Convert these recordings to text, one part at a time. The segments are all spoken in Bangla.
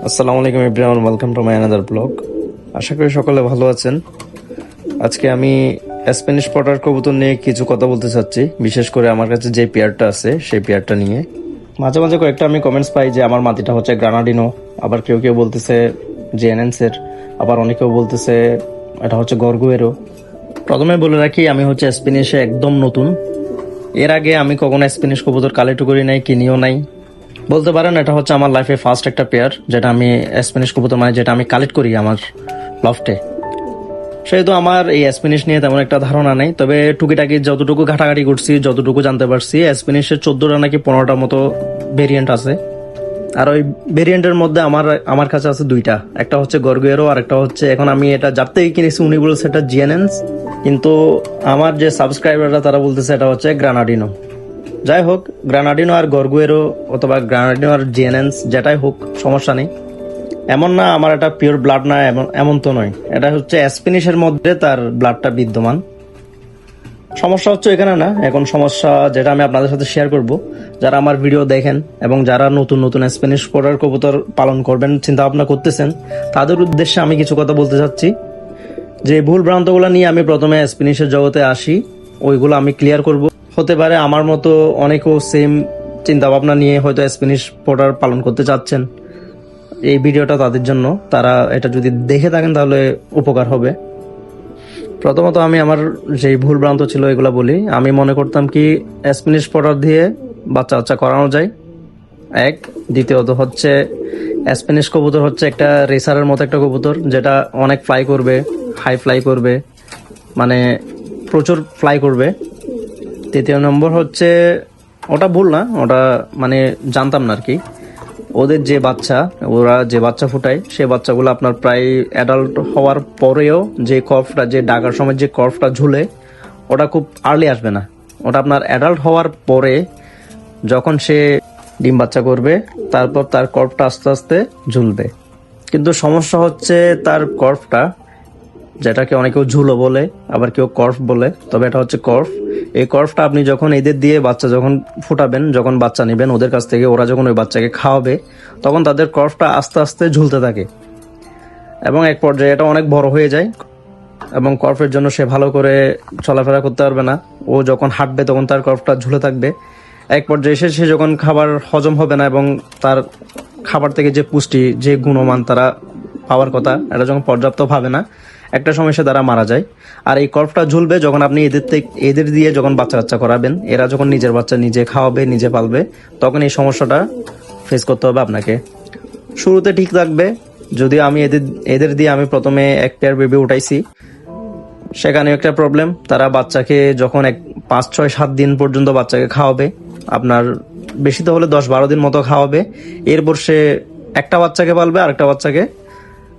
আসসালামু আলাইকুম everyone, welcome to my another blog. আশা করি সকলে ভালো আছেন। আজকে আমি স্প্যানিশ পটার কবুতর নিয়ে কিছু কথা বলতে চাচ্ছি, বিশেষ করে আমার কাছে যে পেয়ারটা আছে সেই পেয়ারটা নিয়ে। মাঝে মাঝে কয়েকটা আমি কমেন্টস পাই যে আমার মাটিটা হচ্ছে গ্রানাডিনো, আবার কেউ কেউ বলতেছে জেএনএনসের, আবার অনেকেও বলতেছে এটা হচ্ছে গরগুয়েরো। প্রথমে বলে রাখি, আমি হচ্ছে স্প্যানিশে একদম নতুন। এর আগে আমি কখনো স্প্যানিশ কবুতর কালেক্ট করি নাই, কিনিও নাই। বলতে পারেন এটা হচ্ছে আমার লাইফে ফার্স্ট একটা পেয়ার যেটা আমি স্প্যানিশ কবুতর, মানে যেটা আমি কালেক্ট করি আমার লফটে। সেহেতু আমার এই স্প্যানিশ নিয়ে তেমন একটা ধারণা নেই, তবে টুকিটাকি যতটুকু ঘাটাঘাটি করছি, যতটুকু জানতে পারছি, স্প্যানিশের 14টা নাকি 15টা মতো ভেরিয়েন্ট আছে। আর ওই ভেরিয়েন্টের মধ্যে আমার আমার কাছে আছে দুইটা, একটা হচ্ছে গরগুয়েরো আর একটা হচ্ছে, এখন আমি এটা যার থেকে কিনেছি উনি বলছে এটা জিএনএনস, কিন্তু আমার যে সাবস্ক্রাইবাররা তারা বলতেছে এটা হচ্ছে গ্রানাডিনো। যাই হোক, গ্রানাডিনো আর গরগুয়েরো অথবা গ্রানাডিনো আর জিএনএনস যেটাই হোক, সমস্যা নেই। এমন না আমার এটা পিওর ব্লাড না, এমন তো নয়। এটা হচ্ছে স্প্যানিশের মধ্যে তার ব্লাডটা বিদ্যমান। সমস্যা হচ্ছে এখানে না, এখন সমস্যা যেটা আমি আপনাদের সাথে শেয়ার করব, যারা আমার ভিডিও দেখেন এবং যারা নতুন নতুন স্প্যানিশ পটার কবুতর পালন করবেন চিন্তা ভাবনা করতেছেন, তাদের উদ্দেশ্যে আমি কিছু কথা বলতে চাচ্ছি। যে ভুল ভ্রান্তগুলো নিয়ে আমি প্রথমে স্প্যানিশের জগতে আসি, ওইগুলো আমি ক্লিয়ার করব। হতে পারে আমার মতো অনেকেও সেম চিন্তা ভাবনা নিয়ে হয়তো স্প্যানিশ পটার পালন করতে চাচ্ছেন। এই ভিডিওটা তাদের জন্য, তারা এটা যদি দেখে থাকেন তাহলে উপকার হবে। প্রথমত আমি আমার যেই ভুল ভ্রান্ত ছিল এগুলো বলি। আমি মনে করতাম কি স্প্যানিশ পটার দিয়ে বাচ্চা বাচ্চা করানো যায়, এক। দ্বিতীয়ত হচ্ছে স্প্যানিশ কবুতর হচ্ছে একটা রেসারের মতো একটা কবুতর, যেটা অনেক ফ্লাই করবে, হাই ফ্লাই করবে, মানে প্রচুর ফ্লাই করবে। তৃতীয় নম্বর হচ্ছে, ওটা ভুল না, ওটা মানে জানতাম না আর কি, ওদের যে বাচ্চা, ওরা যে বাচ্চা ফুটায় সেই বাচ্চাগুলো আপনার প্রায় অ্যাডাল্ট হওয়ার পরেও যে কর্ফটা, যে ডাকার সময় যে কর্ফটা ঝুলে, ওটা খুব আর্লি আসবে না। ওটা আপনার অ্যাডাল্ট হওয়ার পরে যখন সে ডিম বাচ্চা করবে, তারপর তার কর্ফটা আস্তে আস্তে ঝুলবে। কিন্তু সমস্যা হচ্ছে তার কর্ফটা, যেটাকে অনেকেও ঝুলো বলে, আবার কেউ কর্ফ বলে, তবে এটা হচ্ছে কর্ফ। এই কর্ফটা আপনি যখন এদের দিয়ে বাচ্চা যখন ফুটাবেন, যখন বাচ্চা নেবেন ওদের কাছ থেকে, ওরা যখন ওই বাচ্চাকে খাওয়াবে, তখন তাদের কর্ফটা আস্তে আস্তে ঝুলতে থাকে এবং এক পর্যায়ে এটা অনেক বড় হয়ে যায় এবং কর্ফের জন্য সে ভালো করে চলাফেরা করতে পারবে না। ও যখন হাঁটবে তখন তার কর্ফটা ঝুলে থাকবে। এক পর্যায়ে এসে সে যখন খাবার হজম হবে না এবং তার খাবার থেকে যে পুষ্টি, যে গুণমান তারা পাওয়ার কথা, এটা যখন পর্যাপ্ত পাবে না, একটা সময় সে দ্বারা মারা যায়। আর এই কর্ফটা ঝুলবে যখন আপনি এদের দিয়ে যখন বাচ্চা কাচ্চা করাবেন, এরা যখন নিজের বাচ্চা নিজে খাওয়াবে, নিজে পালবে, তখন এই সমস্যাটা ফেস করতে হবে আপনাকে। শুরুতে ঠিক থাকবে, যদিও আমি এদের দিয়ে আমি প্রথমে এক পেয়ার বেবি উঠাইছি, সেখানে একটা প্রবলেম, তারা বাচ্চাকে যখন 5, 6, 7 দিন পর্যন্ত বাচ্চাকে খাওয়াবে, আপনার বেশি তো হলে 10, 12 দিন মতো খাওয়াবে, এরপর সে একটা বাচ্চাকে পালবে, আরেকটা বাচ্চাকে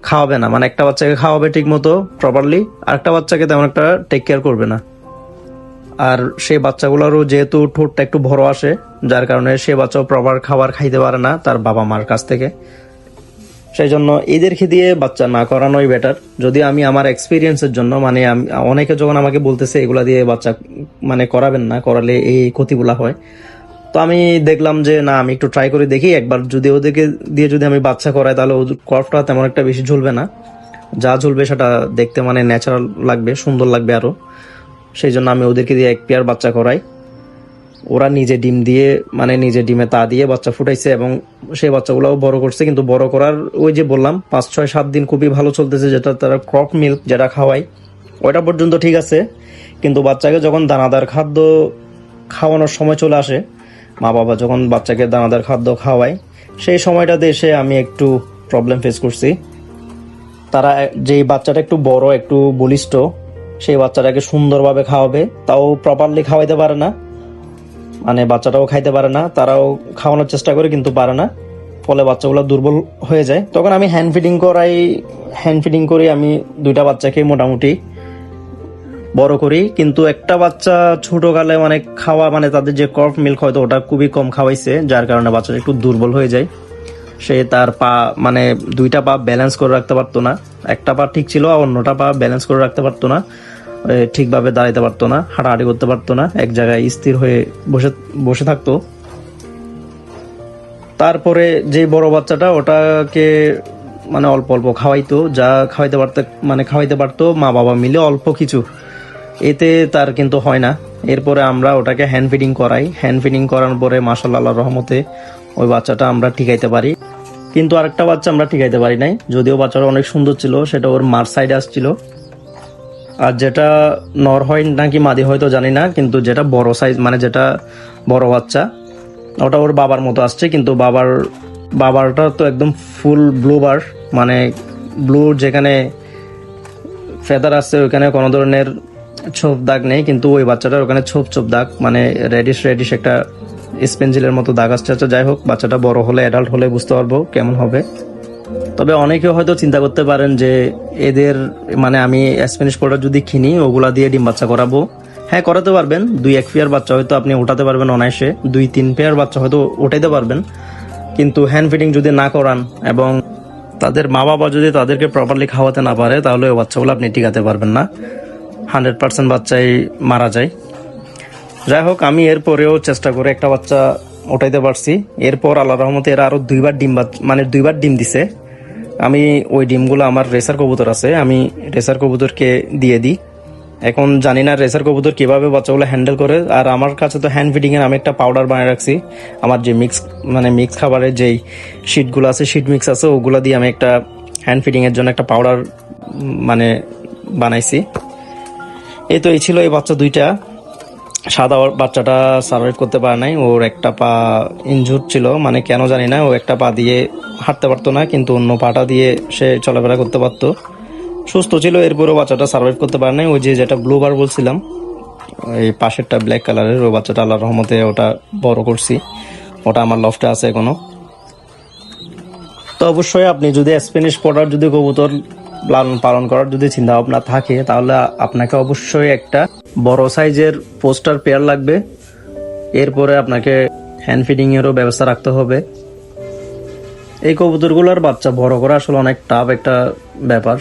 খাওয়াবে না। মানে একটা বাচ্চাকে খাওয়াবে ঠিক মতো প্রপারলি, আরেকটা বাচ্চাকে তেমন একটা টেক কেয়ার করবে না। আর সেই বাচ্চাগুলোরও যেহেতু ঠোঁটটা একটু বড় আসে, যার কারণে সে বাচ্চাও প্রপার খাবার খাইতে পারে না তার বাবা মার কাছ থেকে। সেই জন্য এদেরকে দিয়ে বাচ্চা না করানোই বেটার। যদি আমি আমার এক্সপিরিয়েন্সের জন্য, মানে আমি অনেকে যখন আমাকে বলতেছে এগুলা দিয়ে বাচ্চা মানে করাবেন না, করালে এই ক্ষতিগুলা হয়, তো আমি দেখলাম যে না, আমি একটু ট্রাই করে দেখি একবার। যদি ওদেরকে দিয়ে যদি আমি বাচ্চা করাই, তাহলে ওদের কর্ফটা তেমন একটা বেশি ঝুলবে না, যা ঝুলবে সেটা দেখতে মানে ন্যাচারাল লাগবে, সুন্দর লাগবে আরো। সেই জন্য আমি ওদেরকে দিয়ে এক পেয়ার বাচ্চা করাই। ওরা নিজে ডিম দিয়ে, মানে নিজে ডিমে তা দিয়ে বাচ্চা ফুটাইছে এবং সেই বাচ্চাগুলোও বড় করছে। কিন্তু বড় করার ওই যে বললাম 5, 6, 7 দিন খুবই ভালো চলতেছে, যেটা তারা ক্রপ মিল্ক যেটা খাওয়াই, ওইটা পর্যন্ত ঠিক আছে। কিন্তু বাচ্চাকে যখন দানাদার খাদ্য খাওয়ানোর সময় চলে আসে, মা বাবা যখন বাচ্চাকে দানাদার খাদ্য খাওয়ায়, সেই সময়টাতে এসে আমি একটু প্রবলেম ফেস করছি। তারা যেই বাচ্চাটা একটু বড়, একটু বলিষ্ঠ, সেই বাচ্চাটাকে সুন্দরভাবে খাওয়াবে, তাও প্রপারলি খাওয়াইতে পারে না। মানে বাচ্চাটাও খাইতে পারে না, তারাও খাওয়ানোর চেষ্টা করে কিন্তু পারে না, ফলে বাচ্চাগুলো দুর্বল হয়ে যায়। তখন আমি হ্যান্ড ফিডিং করি আমি দুইটা বাচ্চাকে মোটামুটি বড় করি। কিন্তু একটা বাচ্চা ছোটকালে অনেক খাওয়া, মানে তাদের যে কর্ফ মিল্ক হয়তো ওটা খুবই কম খাওয়াইছে, যার কারণে বাচ্চাটা একটু দুর্বল হয়ে যায়। সে তার পা, মানে দুইটা পা ব্যালেন্স করে রাখতে পারতো না, একটা পা ঠিক ছিল আর অন্যটা পা ব্যালেন্স করে রাখতে পারতো না, ঠিকভাবে দাঁড়াইতে পারতো না, হাঁটাহাঁটি করতে পারতো না, এক জায়গায় স্থির হয়ে বসে বসে থাকতো। তারপরে যে বড় বাচ্চাটা ওটাকে মানে অল্প অল্প খাওয়াইতো, যা খাওয়াইতে পারতো মা বাবা মিলে অল্প কিছু, এতে তার কিন্তু হয় না। এরপরে আমরা ওটাকে হ্যান্ড ফিডিং করাই। হ্যান্ড ফিডিং করার পরে মাশাআল্লাহ আল্লাহর রহমতে ওই বাচ্চাটা আমরা টিকাইতে পারি। কিন্তু আরেকটা বাচ্চা আমরা টিকাইতে পারি নাই, যদিও বাচ্চাটা অনেক সুন্দর ছিল, সেটা ওর মার সাইডে আসছিল। আর যেটা নর হয় নাকি মাদি হয়তো জানি না, কিন্তু যেটা বড় সাইজ মানে যেটা বড় বাচ্চা ওটা ওর বাবার মতো আসছে, কিন্তু বাবারটা তো একদম ফুল ব্লু বার, মানে ব্লু যেখানে ফেদার আছে ওখানে কোনো ধরনের ছোপ দাগ নেই, কিন্তু ওই বাচ্চাটার ওখানে ছোপ ছোপ দাগ, মানে রেডিশ একটা স্পেঞ্জিলের মতো দাগ আসছে। আচ্ছা যাই হোক, বাচ্চাটা বড় হলে অ্যাডাল্ট হলে বুঝতে পারবো কেমন হবে। তবে অনেকে হয়তো চিন্তা করতে পারেন যে এদের মানে আমি স্প্যানিশ পোর্টার যদি কিনি ওগুলা দিয়ে ডিম বাচ্চা করাবো। হ্যাঁ, করাতে পারবেন। 2-1 পেয়ার বাচ্চা হয়তো আপনি উঠাতে পারবেন অনায়াসে, 2-3 পেয়ার বাচ্চা হয়তো উঠাইতে পারবেন। কিন্তু হ্যান্ড ফিডিং যদি না করান এবং তাদের মা বাবা যদি তাদেরকে প্রপারলি খাওয়াতে না পারে, তাহলে ওই বাচ্চাগুলো আপনি টিকাতে পারবেন না। 100% বাচ্চাই মারা যায়। যাই হোক, আমি এরপরেও চেষ্টা করে একটা বাচ্চা উঠাইতে পারছি। এরপর আল্লাহ রহমতে এরা আরো 2বার ডিম দিছে। আমি ওই ডিমগুলো আমার রেসার কবুতর আছে, আমি রেসার কবুতরকে দিয়ে দিই। এখন জানি না রেসার কবুতর কিভাবে বাচ্চাগুলো হ্যান্ডেল করে। আর আমার কাছে তো হ্যান্ড ফিডিং এর আমি একটা পাউডার বানিয়ে রাখছি। আমার যে মিক্স খাবারের যেই শিটগুলো আছে, শিট মিক্স আছে, ওগুলো দিয়ে আমি একটা হ্যান্ড ফিডিং এর জন্য একটা পাউডার মানে বানাইছি। এই তো এই ছিল এই বাচ্চা দুইটা। সাদা বাচ্চাটা সার্ভাইভ করতে পারে নাই, ওর একটা পা ইনজুর ছিল, মানে কেন জানি না, ও একটা পা দিয়ে হাঁটতে পারতো না, কিন্তু অন্য পাটা দিয়ে সে চলাফেরা করতে পারতো, সুস্থ ছিল। এরপরেও বাচ্চাটা সার্ভাইভ করতে পারে নাই। ওই যেটা ব্লু বার বলছিলাম, এই পাশেরটা ব্ল্যাক কালারের, ওই বাচ্চাটা আল্লাহর রহমতে ওটা বড় করছি, ওটা আমার লফটে আছে এখনো। তো অবশ্যই আপনি যদি স্প্যানিশ পোর্টার যদি কবুতর লালন পালন করার যদি চিন্তা ভাবনা থাকে, তাহলে আপনাকে অবশ্যই একটা বড় সাইজের পোস্টার পেয়ার লাগবে। এরপরে আপনাকে হ্যান্ড ফিডিং এরও ব্যবস্থা রাখতে হবে। এই কবুতরগুলোর বাচ্চা বড় করা আসলে অনেক টাফ একটা ব্যাপার।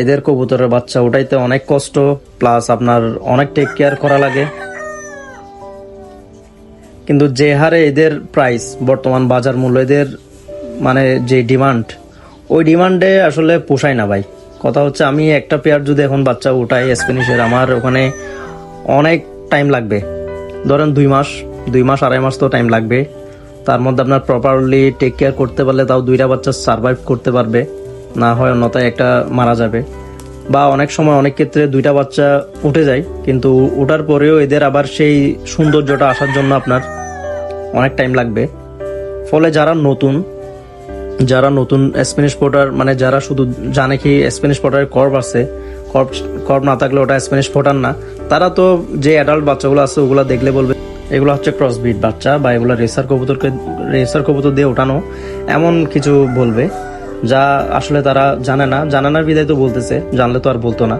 এদের কবুতরের বাচ্চা ওঠাইতে অনেক কষ্ট, প্লাস আপনার অনেক টেক কেয়ার করা লাগে। কিন্তু যে হারে এদের প্রাইস, বর্তমান বাজার মূল্য, এদের মানে যে ডিমান্ড, ওই ডিমান্ডে আসলে পোষায় না ভাই। কথা হচ্ছে আমি একটা পেয়ার যদি এখন বাচ্চা উঠাই স্প্যানিশের, আমার ওখানে অনেক টাইম লাগবে। ধরেন 2 মাস 2.5 মাস তো টাইম লাগবে। তার মধ্যে আপনার প্রপারলি টেক কেয়ার করতে পারলে তাও 2টা বাচ্চা সার্ভাইভ করতে পারবে, না হয় অন্যথায় একটা মারা যাবে। বা অনেক সময় অনেক ক্ষেত্রে 2টা বাচ্চা উঠে যায়, কিন্তু ওঠার পরেও এদের আবার সেই সৌন্দর্যটা আসার জন্য আপনার অনেক টাইম লাগবে। ফলে যারা নতুন স্প্যানিশ পোর্টার, মানে যারা শুধু জানে কি স্প্যানিশ পোর্টারের কর্ব আছে, কর্ব না থাকলে ওটা স্প্যানিশ পোর্টার না, তারা তো যে অ্যাডাল্ট বাচ্চাগুলো আছে ওগুলো দেখলে বলবে এগুলো হচ্ছে ক্রসব্রিড বাচ্চা, বা এগুলো রেসার কবুতর দিয়ে ওঠানো, এমন কিছু বলবে, যা আসলে তারা জানে না বিদায় তো বলতেছে, জানলে তো আর বলতো না।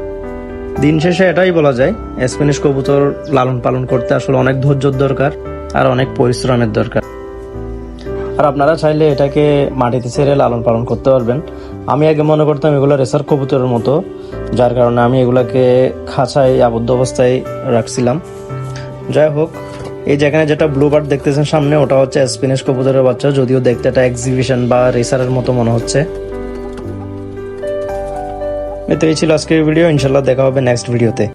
দিন শেষে এটাই বলা যায়, স্প্যানিশ কবুতর লালন পালন করতে আসলে অনেক ধৈর্যের দরকার আর অনেক পরিশ্রমের দরকার। আর আপনারা চাইলে এটাকে মাটিতে ছেড়ে লালন পালন করতে পারবেন। আমি আগে মনে করতাম এগুলো রেসার কবুতরের মতো, যার কারণে আমি এগুলাকে খাঁচায় আবদ্ধ অবস্থায় রাখছিলাম। যাই হোক, এই যেখানে যেটা ব্লু বার্ড দেখতেছেন সামনে, ওটা হচ্ছে স্প্যানিশ কবুতরের বাচ্চা, যদিও দেখতে একটা এক্সিবিশন বা রেসারের মতো মনে হচ্ছে। তো এই ছিল আজকের ভিডিও, ইনশাল্লাহ দেখা হবে নেক্সট ভিডিওতে।